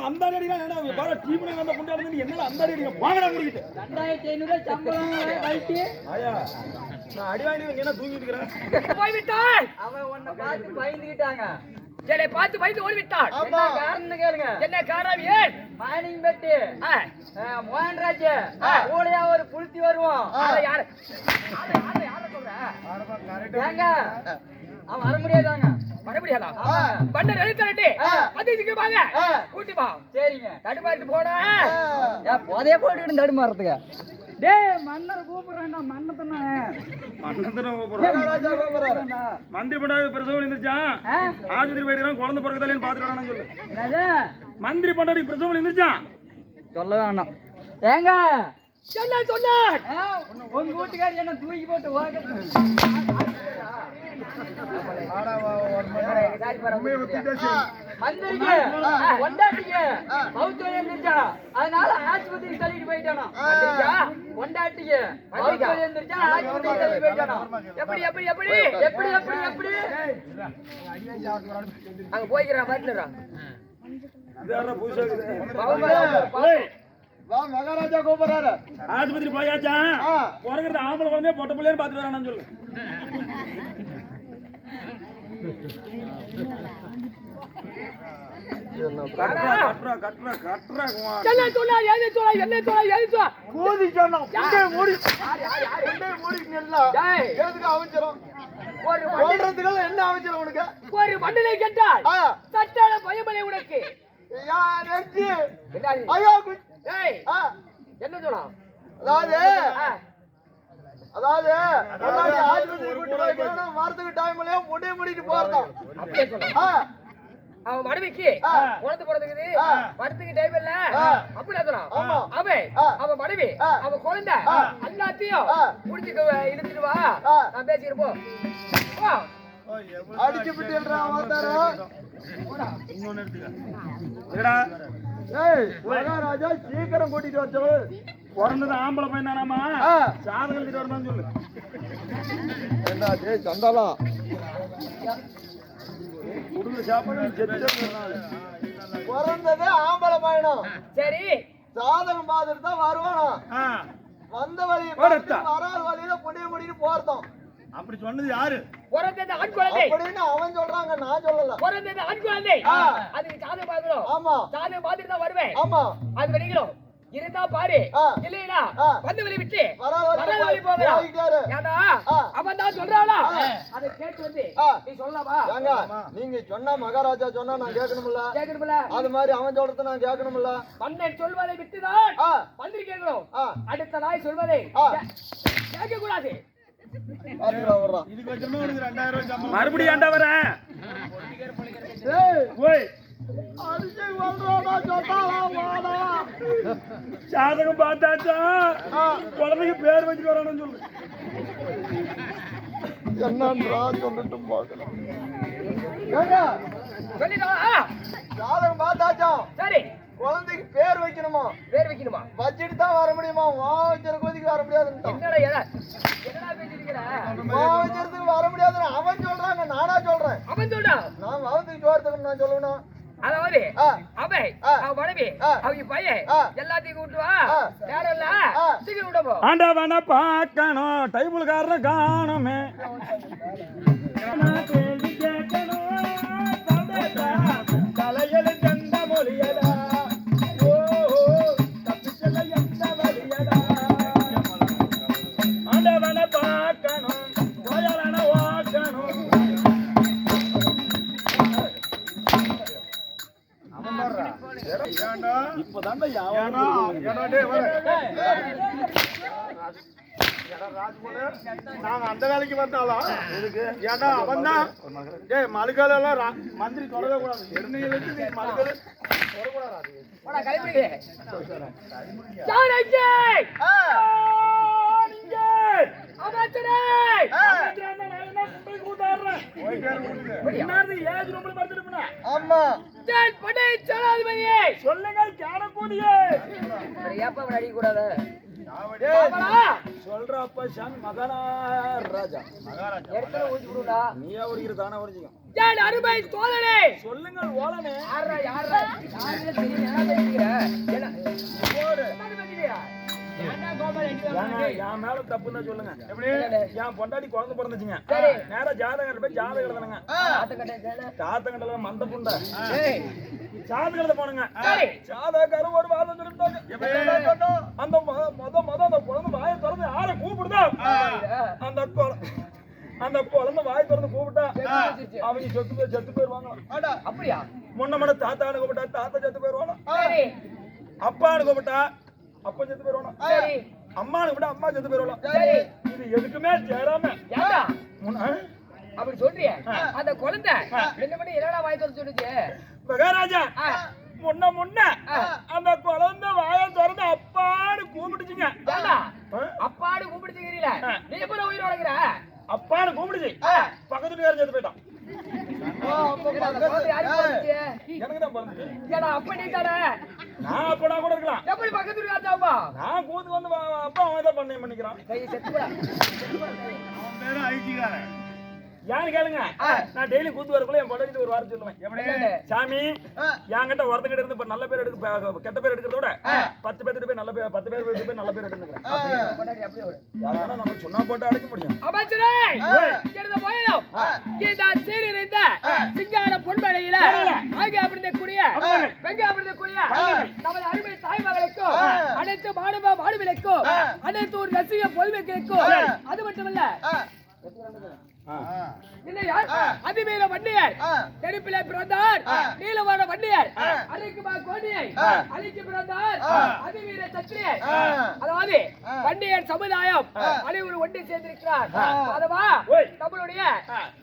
அந்த அடினா என்ன அந்த அடி வாங்கடா முடிக்கிட்டு 2500 சம்பளம் ரைட்டு. நான் அடி வாங்கி என்ன தூங்கிட்டு இருக்கிறேன். போய்விட்டான். அவன் உன்னை பார்த்து பயந்துக்கிட்டாங்க. என்னை பார்த்து பயந்து ஓடிவிட்டான். என்ன காரணம் கேளுங்க. என்ன காரணம்? ஏன் மைனிங் பெட்டி மோகன்ராஜ் கூடையா ஒரு புளுத்தி வருவோம். யாரு ஏங்க அவன் வர முடியாதாங்க. வர முடியாதா? பண்ண எழுத்தாட்டி அதுக்கு வாங்க கூட்டி பா. சரிங்க. தடுமாறிட்டு போனா போதைய போட்டுக்கிட்டு தடுமாறதுக்கு. டேய் மன்னர் கூப்பிடுறேன்டா. மன்னத்தன கூப்பிடுறேன். மந்திரி பண்டாவி பிரசவம் இருந்துச்சான். ஆஸ்பத்திரி போயிருக்கான். குழந்தை பிறகுதலேன்னு பாத்துறானு சொல்லு. என்னது? மந்திரி பண்டாவி பிரசவம் இருந்துச்சான். சொல்ல வேண்டாம். ஏங்க சொல்ல சொல்ல உங்க வீட்டுக்காரி என்ன தூக்கி போட்டு அதனால ஆஸ்பத்திரி தள்ளிட்டு போயிட்டானா. கொண்டாட்டிக்கு போயிட்டானா. எப்படி எப்படி எப்படி எப்படி எப்படி எப்படி அங்க போய்க்கிறான் பாத்துறான். மகாராஜா கூப்பிடுறாரு. ஆஸ்பத்திரி போயாச்சா? பிறகு ஆம்பளை குழந்தைய பொட்ட பிள்ளைன்னு பாத்துட்டு வரானு சொல்லு. என்ன அவசரம் உனக்கு? ஒரு மண்டலை கேட்டால் சட்டான பயமலை உனக்கு. என்ன சொல்லலாம்? அதாவது வாரத்துக்கு டைம்ல முடிட்டு போறோம். அவன் மனைவிக்கு குழந்தை பிறந்துக்குது. வரத்துக்கு டைம் இல்ல அப்படி அவன் மனைவி அவன் குழந்தை எல்லாத்தையும் முடிச்சு இழுத்துட்டு வா. நான் பேசிக்கிறப்போ அடிச்சு விட்டு மகாராஜா சீக்கிரம் கூட்டிட்டு வர சொல்லு. பிறந்தது ஆம்பளை பையன் தானாமா? சாதகம் எழுதிட்டு வரணும்னு சொல்லு. என்ன சந்தாலம் பிறந்தது ஆம்பளை பையனும் சரி சாதகம் பார்த்துட்டு தான் வருவானோ. வந்த வழி வராத வழியில புடிய முடிட்டு போறதும். அப்படி சொன்னது யாரு? பிறந்தது ஆண் குழந்தை அப்படின்னு அவன் சொல்றாங்க. நான் சொல்லல. பிறந்தது ஆண் குழந்தை. அதுக்கு சாதகம் பார்க்கணும். ஆமா சாதகம் பார்த்துட்டு தான் வருவேன். ஆமா அது வரைக்கும் இருந்தா பாரு. இல்லையா வந்து வழி விட்டு வராத வழி போகிறான். அவன் தான் சொல்றானா? அதை கேட்டு வந்து நீ சொல்லலாமா? நீங்க சொன்னா மகாராஜா சொன்னா நான் கேட்கணும்ல. அது மாதிரி அவன் சொல்றத நான் கேட்கணும்ல. மன்னன் சொல்வதை விட்டுதான் மந்திரி கேட்கணும். அடுத்த நாய் சொல்வதை கேட்க கூடாது. மறுபடியும் ஏண்டா வர? சாதகம் பார்த்தாச்சா? குழந்தைக்கு பேர் வச்சுட்டு வரணும்னு சொல்லு. என்னன்றா சொல்லிட்டு பார்க்கலாம். சாதகம் பார்த்தாச்சா? சரி குழந்தைக்கு பேர் வைக்கணுமா? பேர் வைக்கணுமா? வச்சுட்டு தான் வர முடியுமா? வச்சிருக்கிறதுக்கு வர முடியாது. வர முடியாது அவன் சொல்றாங்க. நானா சொல்றேன். அவன் சொல்றான். நான் அவனுக்கு ஜோரத்துக்கு நான் சொல்லணும். அதாவது அவன் மனைவி அவங்க பையன் எல்லாத்தையும் கூட்டுவா. யாரல்ல சீக்கிரம் விடப்போ. ஆண்டவனை பார்க்கணும் டைபிள்காரன் காணுமே. தலையில தந்த மொழியடா. ஆண்டவனை பார்க்கணும் கோயலனை வாக்கணும். இப்பதான்டா நாங்க அந்த வேலைக்கு வந்தாலும் ஏன்னா அவன் தான் மலுக்கால எல்லாம் மந்திரி தொடவே கூடாது. மலுக்கால சொல்லுங்க கேடக்கூடிய அடிக்கூடாது. சொல்றப்ப சாமி மகாராஜா ஏற்கனவே ஊசி விடுடா நீயா ஒடிக்கிற தானே ஒடிச்சிக்கும் ஏன் அருமை தோழனே சொல்லுங்கள் ஓலனே யாரா யாரே தெரியும் என்ன பேசுகிற என்ன போடு என்ன பேசுகிற ஏன்டா கோபால் எங்க என் மேல தப்புன்னு சொல்லுங்க எப்படி என் பொண்டாட்டி குழந்தை பிறந்துச்சுங்க நேரா ஜாதகம் போய் ஜாதகம் எழுதுனங்க தாத்தங்கடல மந்த புண்டை ஜாதகத்தை போனுங்க ஜாதகக்காரன் ஒரு வாதம் சொல்லிட்டாங்க அந்த அந்த குழந்தை வாயை திறந்து யாரை கூப்பிடுதோ அந்த குழந்தை வாய் திறந்து கூப்பிட்டா அவங்க செத்து போயிருவாங்க அப்படியா முன்ன தாத்தானு கூப்பிட்டா தாத்தா செத்து போயிருவாங்க அப்பானு கூப்பிட்டா அப்பா செத்து போயிருவாங்க அம்மானு கூப்பிட்டா அம்மா செத்து போயிருவாங்க இது எதுக்குமே சேராம அப்படி சொல்றிய அந்த குழந்தை என்ன பண்ணி என்னடா வாய் திறந்து சொல்லுச்சு மகாராஜா முன்ன அந்த குழந்தை வாயை திறந்து அப்பான்னு கூப்பிடுச்சுங்க அப்பான்னு கூப்பிடுச்சுக்கிறீல நீ எப்ப உயிர் வளர்க்கிற அப்பான்னு கூப்பிடுச்சு பக்கத்து வீட்டுக்காரன் செத்து போயிட்டான் எனக்கு தான் பிறந்துச்சு அப்ப நீ தானே நான் அப்பனா கூட இருக்கலாம் எப்படி பக்கத்து வீட்டுக்காரப்பா நான் கூத்து வந்து அப்பா அவன் தான் பண்ணிக்கிறான் ஏன்னு கேளுங்க நான் டெய்லி கூத்து வரக்குள்ள என் பொண்டாட்டி ஒரு வாரம் சொல்லுவேன் எப்படி சாமி என்கிட்ட ஒருத்தங்கிட்ட இருந்து இப்ப நல்ல பேர் எடுக்க கெட்ட பேர் எடுக்கிறத விட 10 பேர்கிட்ட போய் நல்ல பேர் 10 பேர் போய் நல்ல பேர் எடுத்துக்கிறேன் நம்ம சொன்னா போட்டு அடைக்க முடியும் சிங்கார பொன்மலையில ஆகிய அப்படிந்த கூடிய வெங்க அப்படிந்த கூடிய நமது அருமை தாய்மகளுக்கும் அனைத்து மாணவ மாணவிகளுக்கும் அனைத்து ஒரு ரசிக பொதுமைகளுக்கும் அது மட்டுமல்ல அதிவீர வண்டியர் தெருப்பிலே பிறந்தார் நீலவான வண்டியர் அழைக்குமா கோடியை அழைக்கு பிறந்தார் அதிவீர சத்திரியர் அதாவது வண்டியர் சமுதாயம் அனைவரும் ஒன்று சேர்ந்திருக்கிறார் அதுவா நம்மளுடைய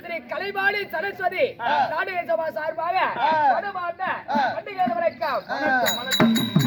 ஸ்ரீ கலைவாணி சரஸ்வதி நாடக சபா சார்பாக மனமார்ந்த வண்டியர் வணக்கம்